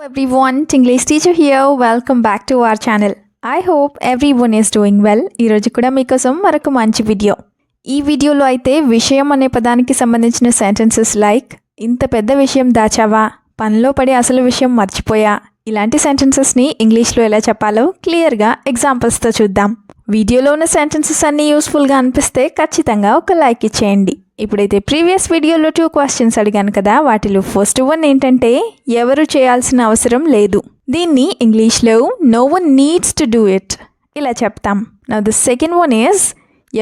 Everyone, English teacher here. Welcome back to our channel. I hope everyone is doing well. ఈ రోజు కూడా మీకోసం మరొక మంచి వీడియో. ఈ వీడియోలో అయితే విషయం అనే పదానికి సంబంధించిన సెంటెన్సెస్ లైక్ ఇంత పెద్ద విషయం దాచావా, పనిలో పడి అసలు విషయం మర్చిపోయా, ఇలాంటి సెంటెన్సెస్ని ఇంగ్లీష్లో ఎలా చెప్పాలో క్లియర్గా ఎగ్జాంపుల్స్తో చూద్దాం. వీడియోలో ఉన్న సెంటెన్సెస్ అన్నీ యూస్ఫుల్గా అనిపిస్తే ఖచ్చితంగా ఒక లైక్ ఇచ్చేయండి. ఇప్పుడైతే ప్రీవియస్ వీడియోలో 2 క్వశ్చన్స్ అడిగాను కదా, వాటిలో ఫస్ట్ వన్ ఏంటంటే ఎవరు చేయాల్సిన అవసరం లేదు. దీన్ని ఇంగ్లీష్లో no one needs to do it ఇలా చెప్తాం. Now the second one is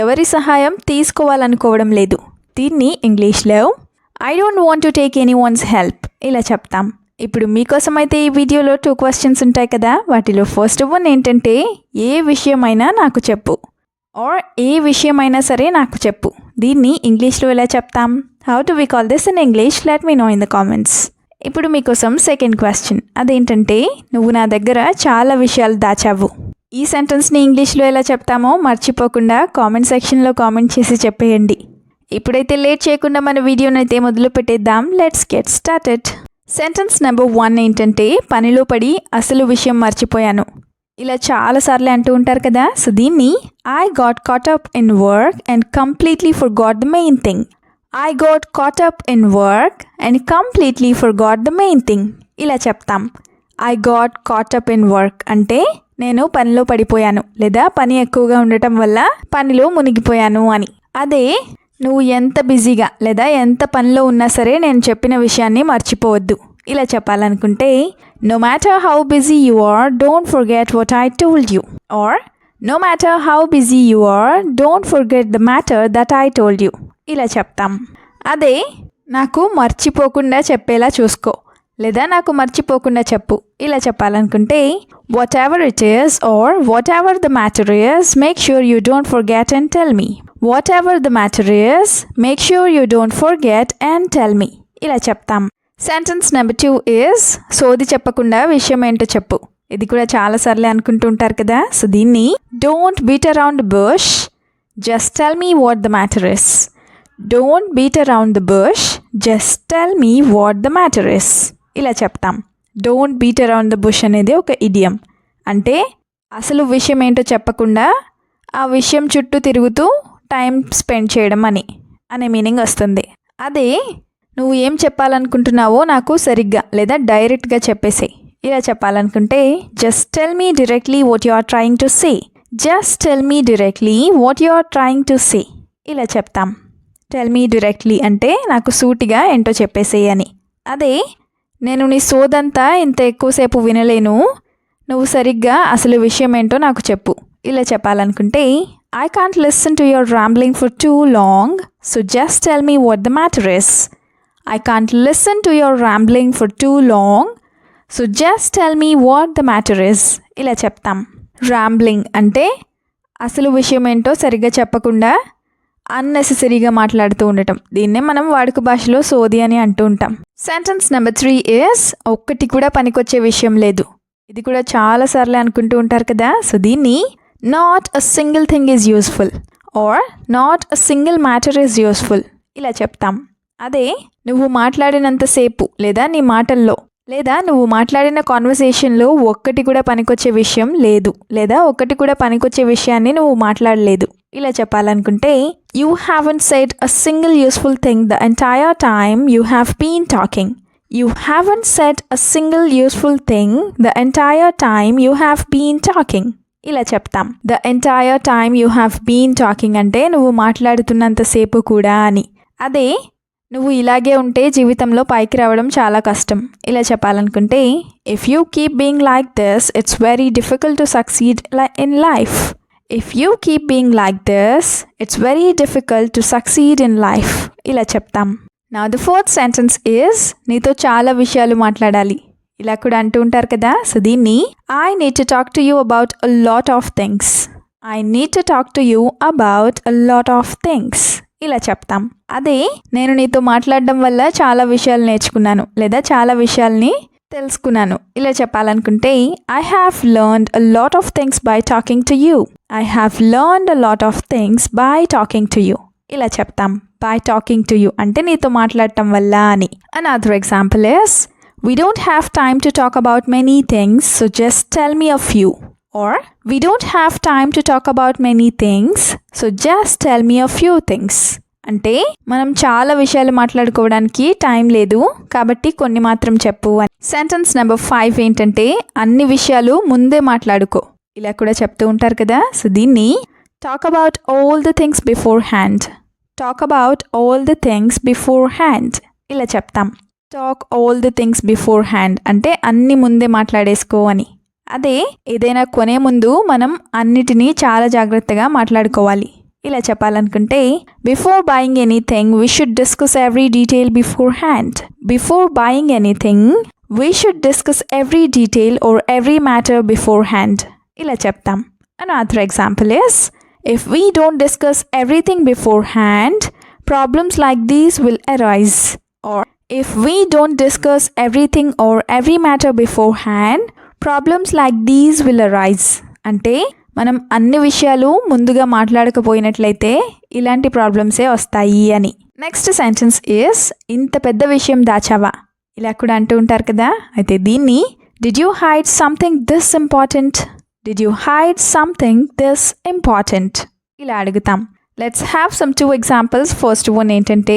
ఎవరి సహాయం తీసుకోవాలనుకోవడం లేదు. దీన్ని ఇంగ్లీష్లో I don't want to take anyone's help ఇలా చెప్తాం. ఇప్పుడు మీకోసం అయితే ఈ వీడియోలో 2 క్వశ్చన్స్ ఉంటాయి కదా, వాటిలో ఫస్ట్ వన్ ఏంటంటే ఏ విషయమైనా నాకు చెప్పు ఆర్ ఏ విషయమైనా సరే నాకు చెప్పు. దీన్ని ఇంగ్లీష్లో ఎలా చెప్తాం? How do we call this in English? Let me know in the comments. ఇప్పుడు మీకోసం సెకండ్ క్వశ్చన్, అదేంటంటే నువ్వు నా దగ్గర చాలా విషయాలు దాచావు. ఈ సెంటెన్స్ని ఇంగ్లీష్లో ఎలా చెప్తామో మర్చిపోకుండా కామెంట్ సెక్షన్లో కామెంట్ చేసి చెప్పేయండి. ఇప్పుడైతే లేట్ చేయకుండా మన వీడియోని అయితే మొదలు పెట్టేద్దాం. Let's get started. Sentence number 1 ఏంటంటే పనిలో పడి అసలు విషయం మర్చిపోయాను. ఇలా చాలాసార్లు అంటూ ఉంటారు కదా, సో దీన్ని I got caught up in work and completely forgot the main thing. I got caught up in work and completely forgot the main thing ఇలా చెప్తాం. I got caught up in work అంటే నేను పనిలో పడిపోయాను లేదా పని ఎక్కువగా ఉండటం వల్ల పనిలో మునిగిపోయాను అని. అదే నువ్వు ఎంత బిజీగా లేదా ఎంత పనిలో ఉన్నా సరే నేను చెప్పిన విషయాన్ని మర్చిపోవద్దు ఇలా చెప్పాలనుకుంటే no matter how busy you are, don't forget what I told you. Or no matter how busy you are, don't forget the matter that I told you. ఇలా చెప్తాం. అదే నాకు మర్చిపోకుండా చెప్పేలా చూసుకో లేదా నాకు మర్చిపోకుండా చెప్పు ఇలా చెప్పాలనుకుంటే whatever it is or whatever the matter is, make sure you don't forget and tell me. Whatever the matter is, make sure you don't forget and tell me ఇలా చెప్తాం. సెంటెన్స్ నెంబర్ 2 ఈజ్ సోది చెప్పకుండా విషయం ఏంటో చెప్పు. ఇది కూడా చాలాసార్లు అనుకుంటూ ఉంటారు కదా, సో దీన్ని don't beat around the bush, just tell me what the matter is. Don't beat around the bush, just tell me what the matter is ఇలా చెప్తాం. Don't beat around the bush అనేది ఒక ఇడియం, అంటే అసలు విషయం ఏంటో చెప్పకుండా ఆ విషయం చుట్టూ తిరుగుతూ టైం స్పెండ్ చేయడం అనే మీనింగ్ వస్తుంది. అదే నువ్వు ఏం చెప్పాలనుకుంటున్నావో నాకు సరిగ్గా లేదా డైరెక్ట్గా చెప్పేసేయ్ ఇలా చెప్పాలనుకుంటే just tell me directly what you are trying to say. Just tell me directly what you are trying to say ఇలా చెప్తాం. టెల్ మీ డైరెక్ట్లీ అంటే నాకు సూటిగా ఏంటో చెప్పేసేయ్ అని. అదే నేను నీ సోదంతా ఇంత ఎక్కువసేపు వినలేను, నువ్వు సరిగ్గా అసలు విషయం ఏంటో నాకు చెప్పు ఇలా చెప్పాలనుకుంటే I can't listen to your rambling for too long, so just tell me what the matter is. I can't listen to your rambling for too long, so just tell me what the matter is ఇలా చెప్తాం. రాంబ్లింగ్ అంటే అసలు విషయం ఏంటో సరిగ్గా చెప్పకుండా అన్నెసెసరీగా మాట్లాడుతూ ఉండటం. దీన్నే మనం వాడుక భాషలో సోది అని అంటూ ఉంటాం. సెంటెన్స్ నెంబర్ 3 ఈజ్ ఒక్కటి కూడా పనికొచ్చే విషయం లేదు. ఇది కూడా చాలాసార్లు అనుకుంటూ ఉంటారు కదా, సో దీన్ని not a single thing is useful or not a single matter is useful ఇలా చెప్తాం. అదే నువ్వు మాట్లాడినంతసేపు లేదా నీ మాటల్లో లేదా నువ్వు మాట్లాడిన కాన్వర్సేషన్లో ఒక్కటి కూడా పనికొచ్చే విషయం లేదు లేదా ఒక్కటి కూడా పనికొచ్చే విషయాన్ని నువ్వు మాట్లాడలేదు ఇలా చెప్పాలనుకుంటే you haven't said a single useful thing the entire time you have been talking. You haven't said a single useful thing the entire time you have been talking ఇలా చెప్తాం. The entire time you have been talking అంటే నువ్వు మాట్లాడుతున్నంతసేపు కూడా అని. అదే నువ్వు ఇలాగే ఉంటే జీవితంలో పైకి రావడం చాలా కష్టం ఇలా చెప్పాలనుకుంటే if you keep being like this it's very difficult to succeed in life. If you keep being like this it's very difficult to succeed in life ఇలా చెప్తాం. Now the fourth sentence is నీతో చాలా విషయాలు మాట్లాడాలి ఇలా కూడా అంటూ ఉంటారు కదా, సో దీన్ని I need to talk to you about a lot of things. I need to talk to you about a lot of things ఇలా చెప్తాం. అదే నేను నీతో మాట్లాడడం వల్ల చాలా విషయాలు నేర్చుకున్నాను లేదా చాలా విషయాల్ని తెలుసుకున్నాను ఇలా చెప్పాలనుకుంటే I have learned a lot of things by talking to you. I have learned a lot of things by talking to you ఇలా చెప్తాం. బై టాకింగ్ టు యూ అంటే నీతో మాట్లాడటం వల్ల అని. Another example is we don't have time to talk about many things, so just tell me a few. Or, we don't have time to talk about many things, so just tell me a few things. అంటే మనం చాలా విషయాలు మాట్లాడుకోవడానికి time లేదు, కాబట్టి కొన్ని మాత్రం చెప్పు అని. సెంటెన్స్ నెంబర్ 5 ఏంటంటే అన్ని విషయాలు ముందే మాట్లాడుకో. ఇలా కూడా చెప్తూ ఉంటారు కదా. సో దీన్ని talk about all the things before hand. Talk about all the things before hand ఇలా చెప్తాం. Talk all the things before hand అంటే అన్ని ముందే మాట్లాడేసుకో అని. అదే ఏదైనా కొనే ముందు మనం అన్నిటినీ చాలా జాగ్రత్తగా మాట్లాడుకోవాలి. ఇలా చెప్పాలనుకుంటే before buying anything we should discuss every detail before hand. Before buying anything we should discuss every detail or every matter before hand ఇలా చెప్తాం. Another example is if we don't discuss everything beforehand, problems like these will arise. Or if we don't discuss everything or every matter beforehand, problems like these will arise. అంటే మనం అన్ని విషయాలు ముందుగా మాట్లాడకపోయినట్లయితే ఇలాంటి ప్రాబ్లమ్సే వస్తాయి అని. నెక్స్ట్ సెంటెన్స్ ఇస్ ఇంత పెద్ద విషయం దాచావా ఇలా కూడా అంటూ ఉంటారు కదా. అయితే దీన్ని did you hide something this important. Did you hide something this important? ఇలా అడుగుతాం. Let's have some 2 examples. First one ఏంటంటే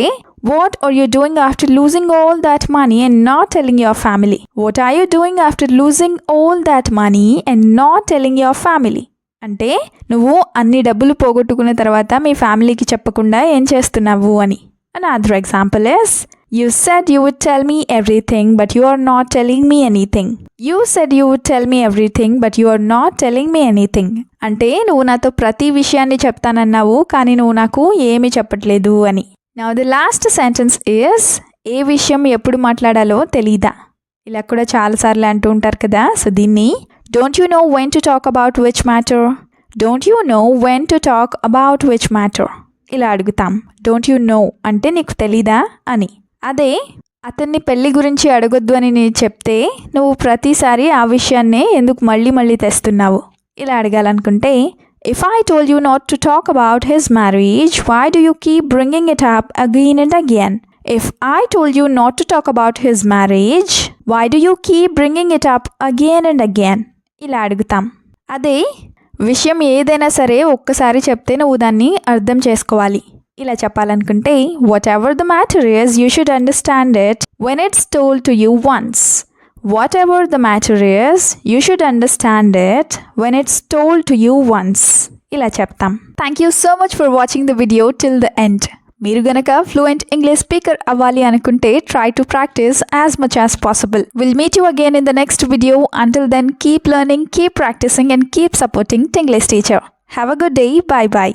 what are you doing after losing all that money and not telling your family? What are you doing after losing all that money and not telling your family? అంటే నువ్వు అన్ని డబ్బులు పోగొట్టుకున్న తర్వాత మీ ఫ్యామిలీకి చెప్పకుండా ఏం చేస్తున్నావు అని. Another example is you said you would tell me everything but you are not telling me anything. You said you would tell me everything but you are not telling me anything. అంటే నువ్వు నాతో ప్రతి విషయాన్ని చెప్తానన్నావు కానీ నువ్వు నాకు ఏమీ చెప్పట్లేదు అని. Now the last sentence is ఏ విషయం ఎప్పుడు మాట్లాడాలో తెలీదా. ఇలా కూడా చాలాసార్లు అంటూ ఉంటారు కదా. సో దీన్ని don't you know when to talk about which matter? Don't you know when to talk about which matter? ఇలా అడుగుతాం. డోంట్ యూ నో అంటే నీకు తెలీదా అని. అదే అతన్ని పెళ్లి గురించి అడగొద్దు అని నేను చెప్తే నువ్వు ప్రతిసారి ఆ విషయాన్నే ఎందుకు మళ్ళీ తెస్తున్నావు ఇలా అడగాలనుకుంటే if I told you not to talk about his marriage why do you keep bringing it up again and again. If I told you not to talk about his marriage why do you keep bringing it up again and again ఇలా అడుగుతాం. అదే విషయం ఏదైనా సరే ఒక్కసారి చెప్తే నువ్వు దాన్ని అర్థం చేసుకోవాలి. ఇలా చెప్పాలనుకుంటే what ever the matter is you should understand it when it's told to you once. What ever the matter is you should understand it when it's told to you once ఇలా చెప్తాం. Thank you so much for watching the video till the end. మీరు గనక fluent English speaker అవ్వాలి అనుకుంటే try to practice as much as possible. We'll meet you again in the next video. Until then, keep learning, keep practicing and keep supporting Tinglish Teacher. Have a good day. Bye bye.